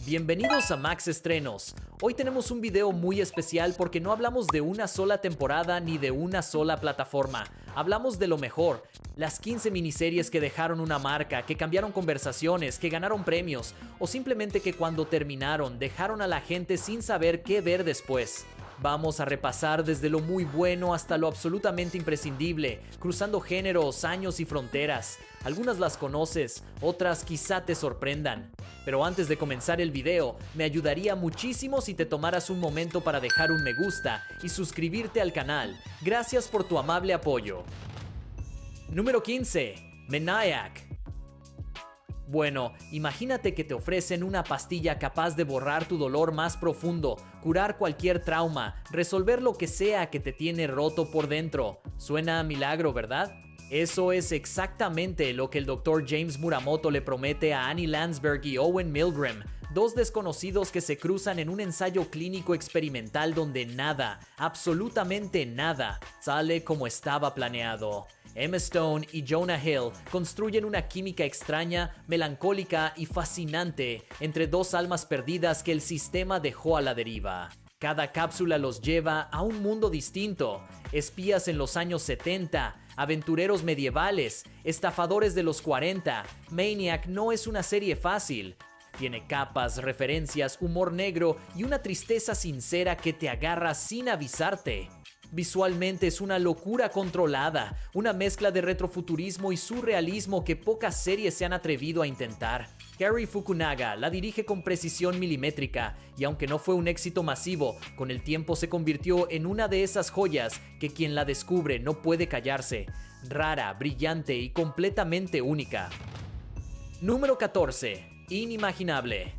Bienvenidos a Max Estrenos. Hoy tenemos un video muy especial porque no hablamos de una sola temporada ni de una sola plataforma. Hablamos de lo mejor, las 15 miniseries que dejaron una marca, que cambiaron conversaciones, que ganaron premios o simplemente que cuando terminaron dejaron a la gente sin saber qué ver después. Vamos a repasar desde lo muy bueno hasta lo absolutamente imprescindible, cruzando géneros, años y fronteras. Algunas las conoces, otras quizá te sorprendan. Pero antes de comenzar el video, me ayudaría muchísimo si te tomaras un momento para dejar un me gusta y suscribirte al canal. Gracias por tu amable apoyo. Número 15. Maniac. Bueno, imagínate que te ofrecen una pastilla capaz de borrar tu dolor más profundo, curar cualquier trauma, resolver lo que sea que te tiene roto por dentro. Suena a milagro, ¿verdad? Eso es exactamente lo que el Dr. James Muramoto le promete a Annie Landsberg y Owen Milgram, dos desconocidos que se cruzan en un ensayo clínico experimental donde nada, absolutamente nada, sale como estaba planeado. Emma Stone y Jonah Hill construyen una química extraña, melancólica y fascinante entre dos almas perdidas que el sistema dejó a la deriva. Cada cápsula los lleva a un mundo distinto: espías en los años 70, aventureros medievales, estafadores de los 40. Maniac no es una serie fácil. Tiene capas, referencias, humor negro y una tristeza sincera que te agarra sin avisarte. Visualmente es una locura controlada, una mezcla de retrofuturismo y surrealismo que pocas series se han atrevido a intentar. Cary Fukunaga la dirige con precisión milimétrica y aunque no fue un éxito masivo, con el tiempo se convirtió en una de esas joyas que quien la descubre no puede callarse. Rara, brillante y completamente única. Número 14. Inimaginable.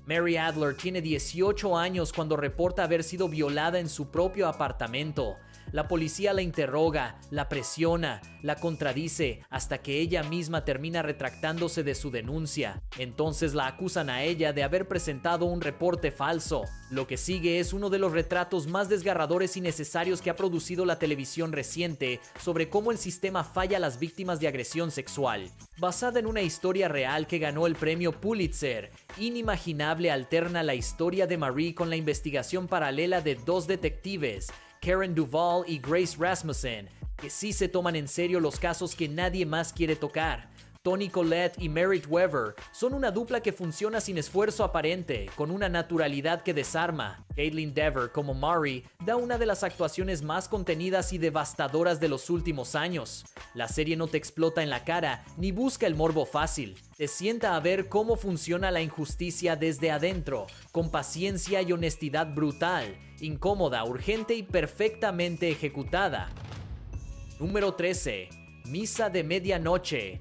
Mary Adler tiene 18 años cuando reporta haber sido violada en su propio apartamento. La policía la interroga, la presiona, la contradice hasta que ella misma termina retractándose de su denuncia. Entonces la acusan a ella de haber presentado un reporte falso. Lo que sigue es uno de los retratos más desgarradores y necesarios que ha producido la televisión reciente sobre cómo el sistema falla a las víctimas de agresión sexual. Basada en una historia real que ganó el premio Pulitzer, Inimaginable alterna la historia de Marie con la investigación paralela de dos detectives, Karen Duvall y Grace Rasmussen, que sí se toman en serio los casos que nadie más quiere tocar. Toni Collette y Merritt Wever son una dupla que funciona sin esfuerzo aparente, con una naturalidad que desarma. Kaitlyn Dever como Mari da una de las actuaciones más contenidas y devastadoras de los últimos años. La serie no te explota en la cara ni busca el morbo fácil. Te sienta a ver cómo funciona la injusticia desde adentro, con paciencia y honestidad brutal, incómoda, urgente y perfectamente ejecutada. Número 13. Misa de Medianoche.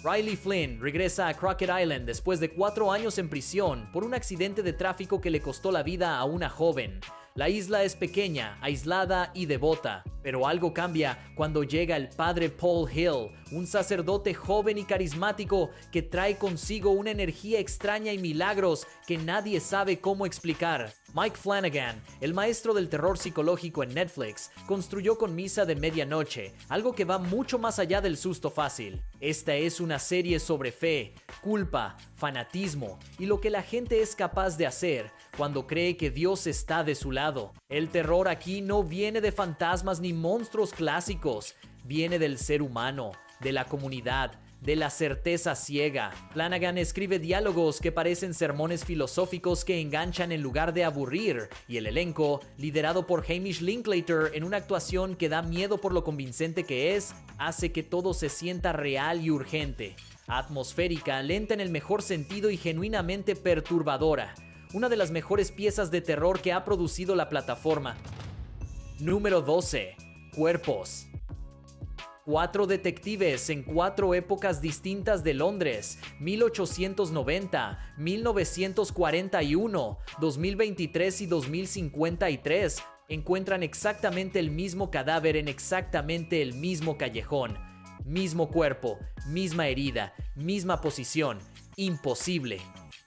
Riley Flynn regresa a Crockett Island después de 4 años en prisión por un accidente de tráfico que le costó la vida a una joven. La isla es pequeña, aislada y devota, pero algo cambia cuando llega el padre Paul Hill, un sacerdote joven y carismático que trae consigo una energía extraña y milagros que nadie sabe cómo explicar. Mike Flanagan, el maestro del terror psicológico en Netflix, construyó con Misa de Medianoche algo que va mucho más allá del susto fácil. Esta es una serie sobre fe, culpa, fanatismo y lo que la gente es capaz de hacer cuando cree que Dios está de su lado. El terror aquí no viene de fantasmas ni monstruos clásicos, viene del ser humano, de la comunidad, de la certeza ciega. Flanagan escribe diálogos que parecen sermones filosóficos que enganchan en lugar de aburrir, y el elenco, liderado por Hamish Linklater en una actuación que da miedo por lo convincente que es, hace que todo se sienta real y urgente. Atmosférica, lenta en el mejor sentido y genuinamente perturbadora. Una de las mejores piezas de terror que ha producido la plataforma. Número 12. Cuerpos. 4 detectives en 4 épocas distintas de Londres, 1890, 1941, 2023 y 2053, encuentran exactamente el mismo cadáver en exactamente el mismo callejón. Mismo cuerpo, misma herida, misma posición. Imposible.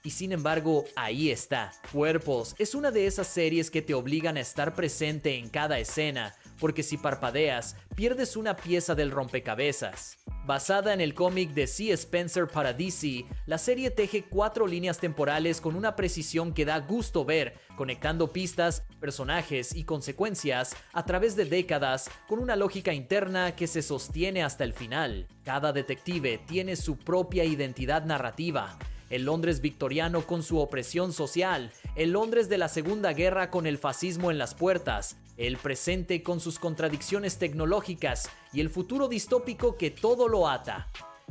Y sin embargo, ahí está. Cuerpos es una de esas series que te obligan a estar presente en cada escena, porque si parpadeas, pierdes una pieza del rompecabezas. Basada en el cómic de C. Spencer para DC, la serie teje 4 líneas temporales con una precisión que da gusto ver, conectando pistas, personajes y consecuencias a través de décadas con una lógica interna que se sostiene hasta el final. Cada detective tiene su propia identidad narrativa. El Londres victoriano con su opresión social, el Londres de la Segunda Guerra con el fascismo en las puertas, el presente con sus contradicciones tecnológicas y el futuro distópico que todo lo ata.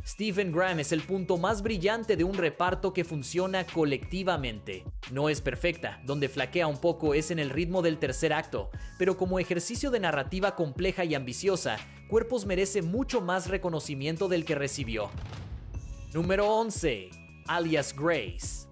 Stephen Graham es el punto más brillante de un reparto que funciona colectivamente. No es perfecta, donde flaquea un poco es en el ritmo del tercer acto, pero como ejercicio de narrativa compleja y ambiciosa, Cuerpos merece mucho más reconocimiento del que recibió. Número 11. Alias Grace.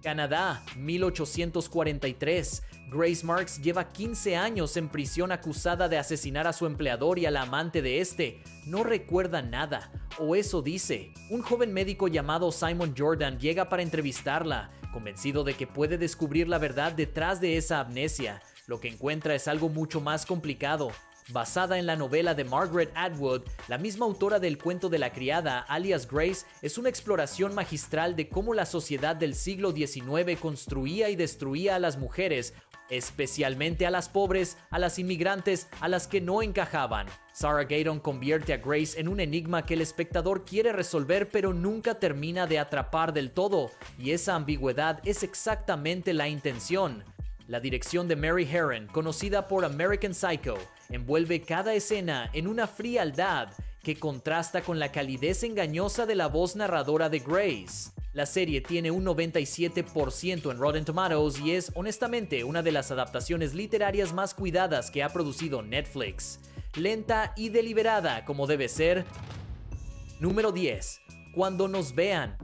Canadá, 1843. Grace Marks lleva 15 años en prisión acusada de asesinar a su empleador y a la amante de este. No recuerda nada, o eso dice. Un joven médico llamado Simon Jordan llega para entrevistarla, convencido de que puede descubrir la verdad detrás de esa amnesia. Lo que encuentra es algo mucho más complicado. Basada en la novela de Margaret Atwood, la misma autora del cuento de la criada, alias Grace, es una exploración magistral de cómo la sociedad del siglo XIX construía y destruía a las mujeres, especialmente a las pobres, a las inmigrantes, a las que no encajaban. Sarah Gadon convierte a Grace en un enigma que el espectador quiere resolver pero nunca termina de atrapar del todo, y esa ambigüedad es exactamente la intención. La dirección de Mary Herron, conocida por American Psycho, envuelve cada escena en una frialdad que contrasta con la calidez engañosa de la voz narradora de Grace. La serie tiene un 97% en Rotten Tomatoes y es, honestamente, una de las adaptaciones literarias más cuidadas que ha producido Netflix. Lenta y deliberada, como debe ser. Número 10. Cuando nos vean.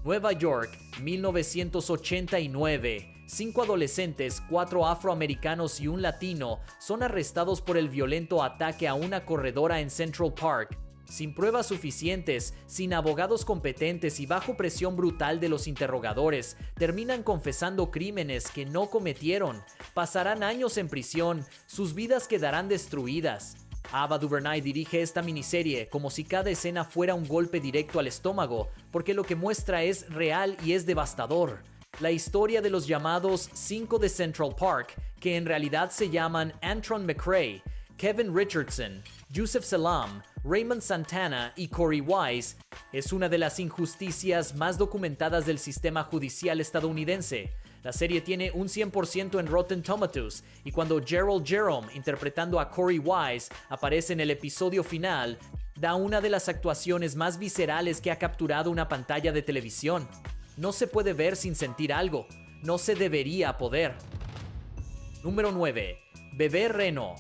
Nueva York, 1989. 5 adolescentes, 4 afroamericanos y un latino son arrestados por el violento ataque a una corredora en Central Park. Sin pruebas suficientes, sin abogados competentes y bajo presión brutal de los interrogadores, terminan confesando crímenes que no cometieron. Pasarán años en prisión, sus vidas quedarán destruidas. Ava DuVernay dirige esta miniserie como si cada escena fuera un golpe directo al estómago, porque lo que muestra es real y es devastador. La historia de los llamados 5 de Central Park, que en realidad se llaman Antron McCray, Kevin Richardson, Yusef Salaam, Raymond Santana y Corey Wise, es una de las injusticias más documentadas del sistema judicial estadounidense. La serie tiene un 100% en Rotten Tomatoes, y cuando Gerald Jerome, interpretando a Corey Wise, aparece en el episodio final, da una de las actuaciones más viscerales que ha capturado una pantalla de televisión. No se puede ver sin sentir algo. No se debería poder. Número 9. Bebé Reno.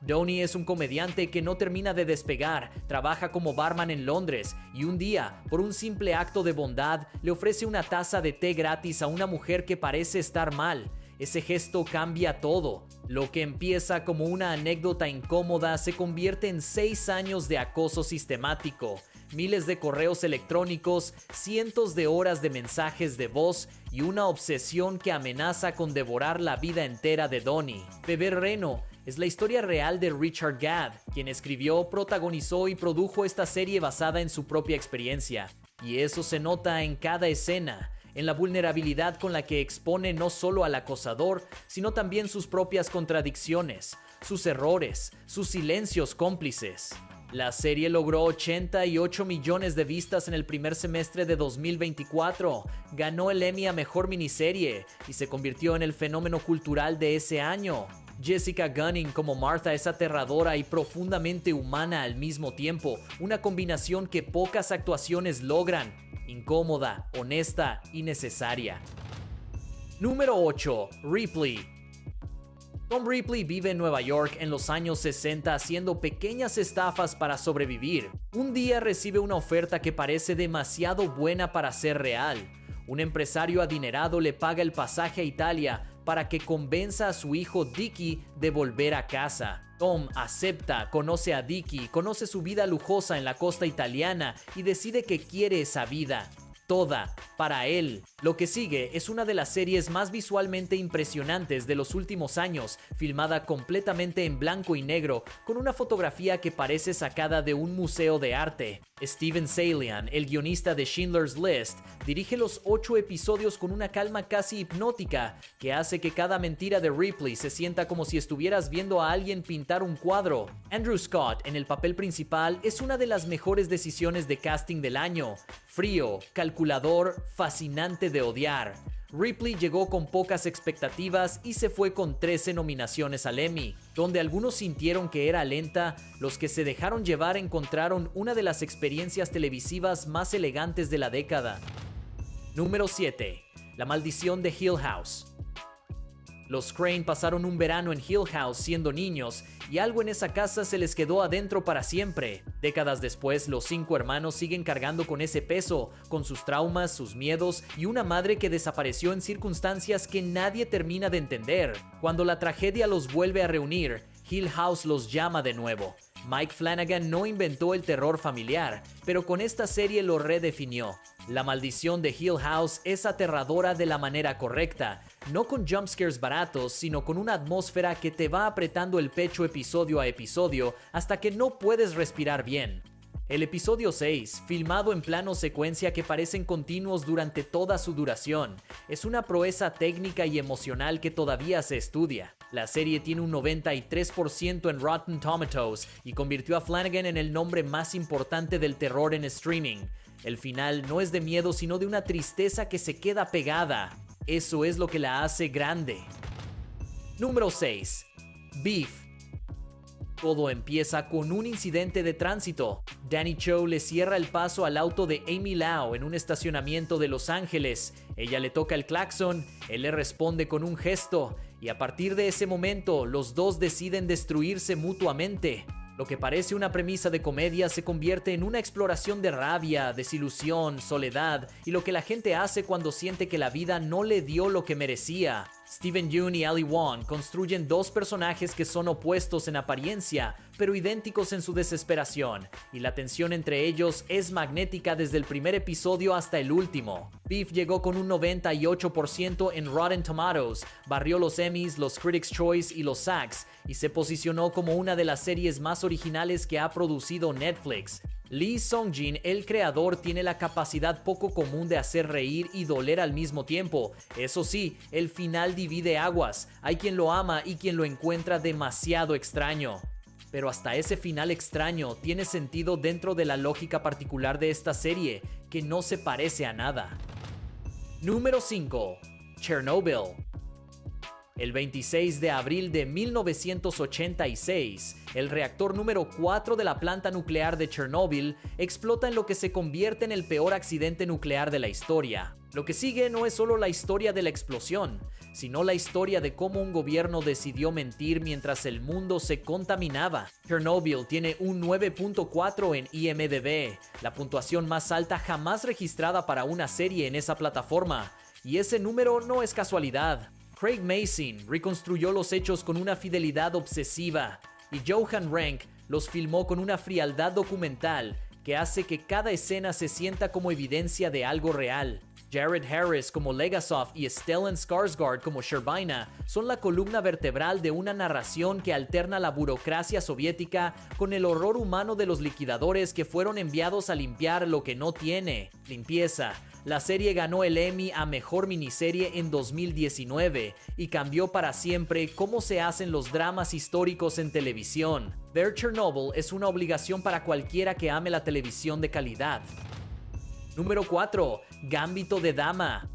Donnie es un comediante que no termina de despegar, trabaja como barman en Londres y un día, por un simple acto de bondad, le ofrece una taza de té gratis a una mujer que parece estar mal. Ese gesto cambia todo. Lo que empieza como una anécdota incómoda se convierte en 6 años de acoso sistemático. Miles de correos electrónicos, cientos de horas de mensajes de voz y una obsesión que amenaza con devorar la vida entera de Donnie. Bebé Reno es la historia real de Richard Gadd, quien escribió, protagonizó y produjo esta serie basada en su propia experiencia. Y eso se nota en cada escena, en la vulnerabilidad con la que expone no solo al acosador, sino también sus propias contradicciones, sus errores, sus silencios cómplices. La serie logró 88 millones de vistas en el primer semestre de 2024, ganó el Emmy a Mejor Miniserie y se convirtió en el fenómeno cultural de ese año. Jessica Gunning como Martha es aterradora y profundamente humana al mismo tiempo, una combinación que pocas actuaciones logran, incómoda, honesta y necesaria. Número 8. Ripley. Tom Ripley vive en Nueva York en los años 60 haciendo pequeñas estafas para sobrevivir. Un día recibe una oferta que parece demasiado buena para ser real. Un empresario adinerado le paga el pasaje a Italia para que convenza a su hijo Dickie de volver a casa. Tom acepta, conoce a Dickie, conoce su vida lujosa en la costa italiana y decide que quiere esa vida. toda para él. Lo que sigue es una de las series más visualmente impresionantes de los últimos años, filmada completamente en blanco y negro, con una fotografía que parece sacada de un museo de arte. Steven Salian, el guionista de Schindler's List, dirige los 8 episodios con una calma casi hipnótica que hace que cada mentira de Ripley se sienta como si estuvieras viendo a alguien pintar un cuadro. Andrew Scott, en el papel principal, es una de las mejores decisiones de casting del año. Frío, calculador, fascinante de odiar. Ripley llegó con pocas expectativas y se fue con 13 nominaciones al Emmy. Donde algunos sintieron que era lenta, los que se dejaron llevar encontraron una de las experiencias televisivas más elegantes de la década. Número 7. La maldición de Hill House. Los Crane pasaron un verano en Hill House siendo niños y algo en esa casa se les quedó adentro para siempre. Décadas después, los 5 hermanos siguen cargando con ese peso, con sus traumas, sus miedos y una madre que desapareció en circunstancias que nadie termina de entender. Cuando la tragedia los vuelve a reunir, Hill House los llama de nuevo. Mike Flanagan no inventó el terror familiar, pero con esta serie lo redefinió. La maldición de Hill House es aterradora de la manera correcta, no con jumpscares baratos, sino con una atmósfera que te va apretando el pecho episodio a episodio hasta que no puedes respirar bien. El episodio 6, filmado en planos secuencia que parecen continuos durante toda su duración, es una proeza técnica y emocional que todavía se estudia. La serie tiene un 93% en Rotten Tomatoes y convirtió a Flanagan en el nombre más importante del terror en streaming. El final no es de miedo, sino de una tristeza que se queda pegada. Eso es lo que la hace grande. Número 6. Beef. Todo empieza con un incidente de tránsito. Danny Cho le cierra el paso al auto de Amy Lau en un estacionamiento de Los Ángeles. Ella le toca el claxon, él le responde con un gesto, y a partir de ese momento, los dos deciden destruirse mutuamente. Lo que parece una premisa de comedia se convierte en una exploración de rabia, desilusión, soledad y lo que la gente hace cuando siente que la vida no le dio lo que merecía. Steven Yeun y Ali Wong construyen 2 personajes que son opuestos en apariencia, pero idénticos en su desesperación, y la tensión entre ellos es magnética desde el primer episodio hasta el último. Beef llegó con un 98% en Rotten Tomatoes, barrió los Emmys, los Critics' Choice y los SAGs, y se posicionó como una de las series más originales que ha producido Netflix. Lee Sung-jin, el creador, tiene la capacidad poco común de hacer reír y doler al mismo tiempo. Eso sí, el final divide aguas. Hay quien lo ama y quien lo encuentra demasiado extraño. Pero hasta ese final extraño tiene sentido dentro de la lógica particular de esta serie, que no se parece a nada. Número 5. Chernobyl. El 26 de abril de 1986, el reactor número 4 de la planta nuclear de Chernobyl explota en lo que se convierte en el peor accidente nuclear de la historia. Lo que sigue no es solo la historia de la explosión, sino la historia de cómo un gobierno decidió mentir mientras el mundo se contaminaba. Chernobyl tiene un 9.4 en IMDb, la puntuación más alta jamás registrada para una serie en esa plataforma. Y ese número no es casualidad. Craig Mazin reconstruyó los hechos con una fidelidad obsesiva y Johan Renck los filmó con una frialdad documental que hace que cada escena se sienta como evidencia de algo real. Jared Harris como Legasov y Stellan Skarsgård como Sherbina son la columna vertebral de una narración que alterna la burocracia soviética con el horror humano de los liquidadores que fueron enviados a limpiar lo que no tiene limpieza. La serie ganó el Emmy a Mejor Miniserie en 2019 y cambió para siempre cómo se hacen los dramas históricos en televisión. Ver Chernobyl es una obligación para cualquiera que ame la televisión de calidad. Número 4. Gambito de Dama.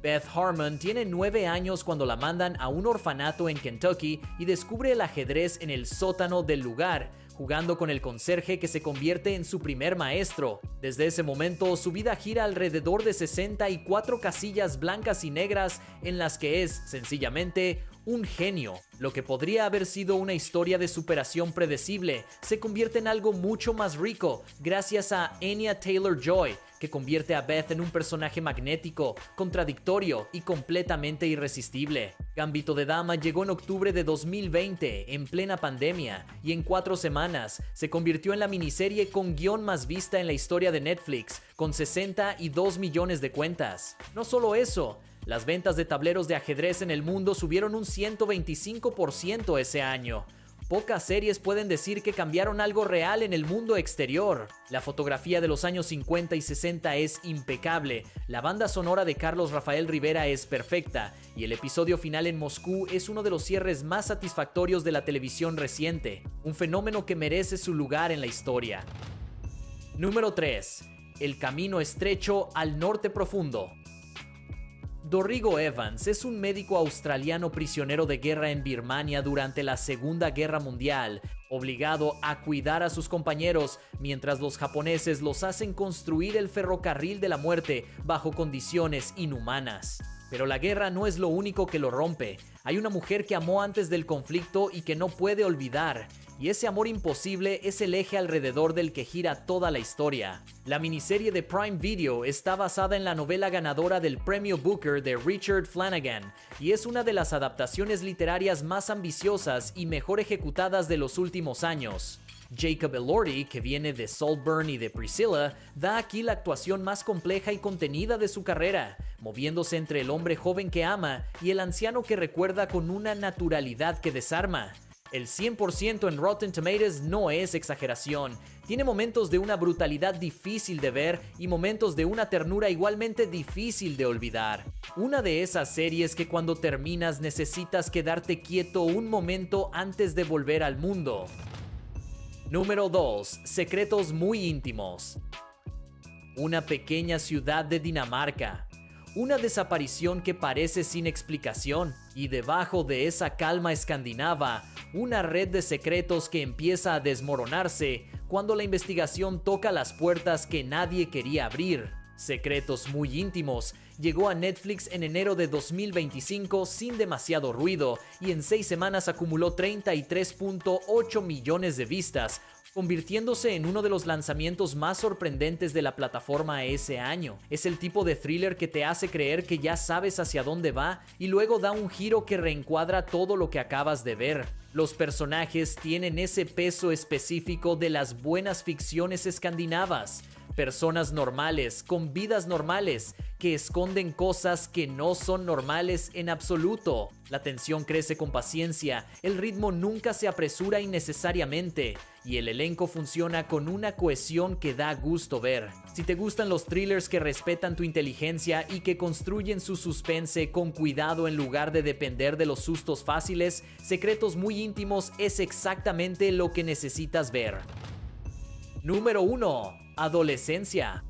Beth Harmon tiene 9 años cuando la mandan a un orfanato en Kentucky y descubre el ajedrez en el sótano del lugar, jugando con el conserje que se convierte en su primer maestro. Desde ese momento, su vida gira alrededor de 64 casillas blancas y negras en las que es, sencillamente, un genio. Lo que podría haber sido una historia de superación predecible se convierte en algo mucho más rico gracias a Anya Taylor-Joy, que convierte a Beth en un personaje magnético, contradictorio y completamente irresistible. Gambito de Dama llegó en octubre de 2020, en plena pandemia, y en 4 semanas se convirtió en la miniserie con guión más vista en la historia de Netflix, con 62 millones de cuentas. No solo eso, las ventas de tableros de ajedrez en el mundo subieron un 125% ese año. Pocas series pueden decir que cambiaron algo real en el mundo exterior. La fotografía de los años 50 y 60 es impecable, la banda sonora de Carlos Rafael Rivera es perfecta, y el episodio final en Moscú es uno de los cierres más satisfactorios de la televisión reciente, un fenómeno que merece su lugar en la historia. Número 3. El camino estrecho al norte profundo. Dorrigo Evans es un médico australiano prisionero de guerra en Birmania durante la Segunda Guerra Mundial, obligado a cuidar a sus compañeros mientras los japoneses los hacen construir el ferrocarril de la muerte bajo condiciones inhumanas. Pero la guerra no es lo único que lo rompe. Hay una mujer que amó antes del conflicto y que no puede olvidar. Y ese amor imposible es el eje alrededor del que gira toda la historia. La miniserie de Prime Video está basada en la novela ganadora del Premio Booker de Richard Flanagan y es una de las adaptaciones literarias más ambiciosas y mejor ejecutadas de los últimos años. Jacob Elordi, que viene de Saltburn y de Priscilla, da aquí la actuación más compleja y contenida de su carrera, moviéndose entre el hombre joven que ama y el anciano que recuerda con una naturalidad que desarma. El 100% en Rotten Tomatoes no es exageración. Tiene momentos de una brutalidad difícil de ver y momentos de una ternura igualmente difícil de olvidar. Una de esas series que cuando terminas necesitas quedarte quieto un momento antes de volver al mundo. Número 2. Secretos muy íntimos. Una pequeña ciudad de Dinamarca. Una desaparición que parece sin explicación, y debajo de esa calma escandinava, una red de secretos que empieza a desmoronarse cuando la investigación toca las puertas que nadie quería abrir. Secretos muy íntimos llegó a Netflix en enero de 2025 sin demasiado ruido y en 6 semanas acumuló 33.8 millones de vistas, convirtiéndose en uno de los lanzamientos más sorprendentes de la plataforma ese año. Es el tipo de thriller que te hace creer que ya sabes hacia dónde va y luego da un giro que reencuadra todo lo que acabas de ver. Los personajes tienen ese peso específico de las buenas ficciones escandinavas. Personas normales, con vidas normales, que esconden cosas que no son normales en absoluto. La tensión crece con paciencia, el ritmo nunca se apresura innecesariamente, y el elenco funciona con una cohesión que da gusto ver. Si te gustan los thrillers que respetan tu inteligencia y que construyen su suspense con cuidado en lugar de depender de los sustos fáciles, Secretos muy íntimos es exactamente lo que necesitas ver. Número 1. Adolescencia.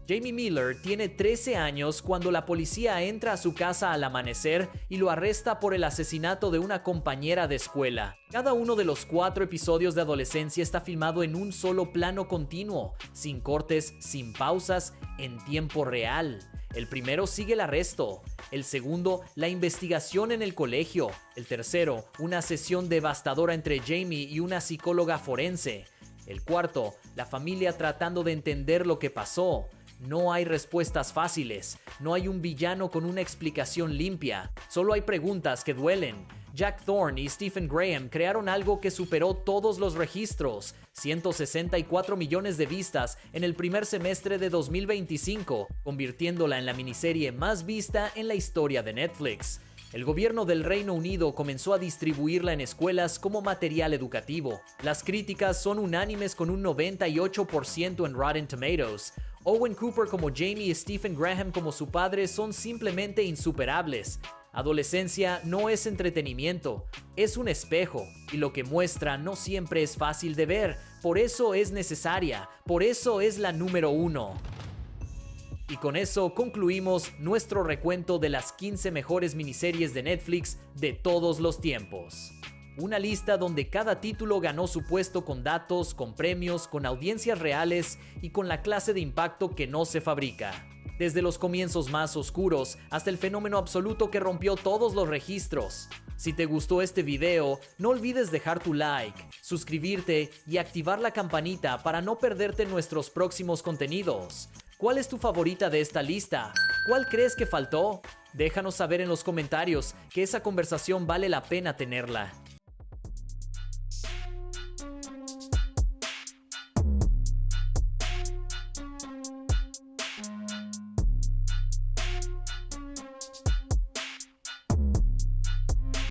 Jamie Miller tiene 13 años cuando la policía entra a su casa al amanecer y lo arresta por el asesinato de una compañera de escuela. Cada uno de los 4 episodios de Adolescencia está filmado en un solo plano continuo, sin cortes, sin pausas, en tiempo real. El primero sigue el arresto, el segundo, la investigación en el colegio, el tercero, una sesión devastadora entre Jamie y una psicóloga forense. El cuarto, la familia tratando de entender lo que pasó. No hay respuestas fáciles, no hay un villano con una explicación limpia, solo hay preguntas que duelen. Jack Thorne y Stephen Graham crearon algo que superó todos los registros, 164 millones de vistas en el primer semestre de 2025, convirtiéndola en la miniserie más vista en la historia de Netflix. El gobierno del Reino Unido comenzó a distribuirla en escuelas como material educativo. Las críticas son unánimes con un 98% en Rotten Tomatoes. Owen Cooper como Jamie y Stephen Graham como su padre son simplemente insuperables. Adolescencia no es entretenimiento, es un espejo, y lo que muestra no siempre es fácil de ver, por eso es necesaria, por eso es la número 1. Y con eso concluimos nuestro recuento de las 15 mejores miniseries de Netflix de todos los tiempos. Una lista donde cada título ganó su puesto con datos, con premios, con audiencias reales y con la clase de impacto que no se fabrica. Desde los comienzos más oscuros hasta el fenómeno absoluto que rompió todos los registros. Si te gustó este video, no olvides dejar tu like, suscribirte y activar la campanita para no perderte nuestros próximos contenidos. ¿Cuál es tu favorita de esta lista? ¿Cuál crees que faltó? Déjanos saber en los comentarios, que esa conversación vale la pena tenerla.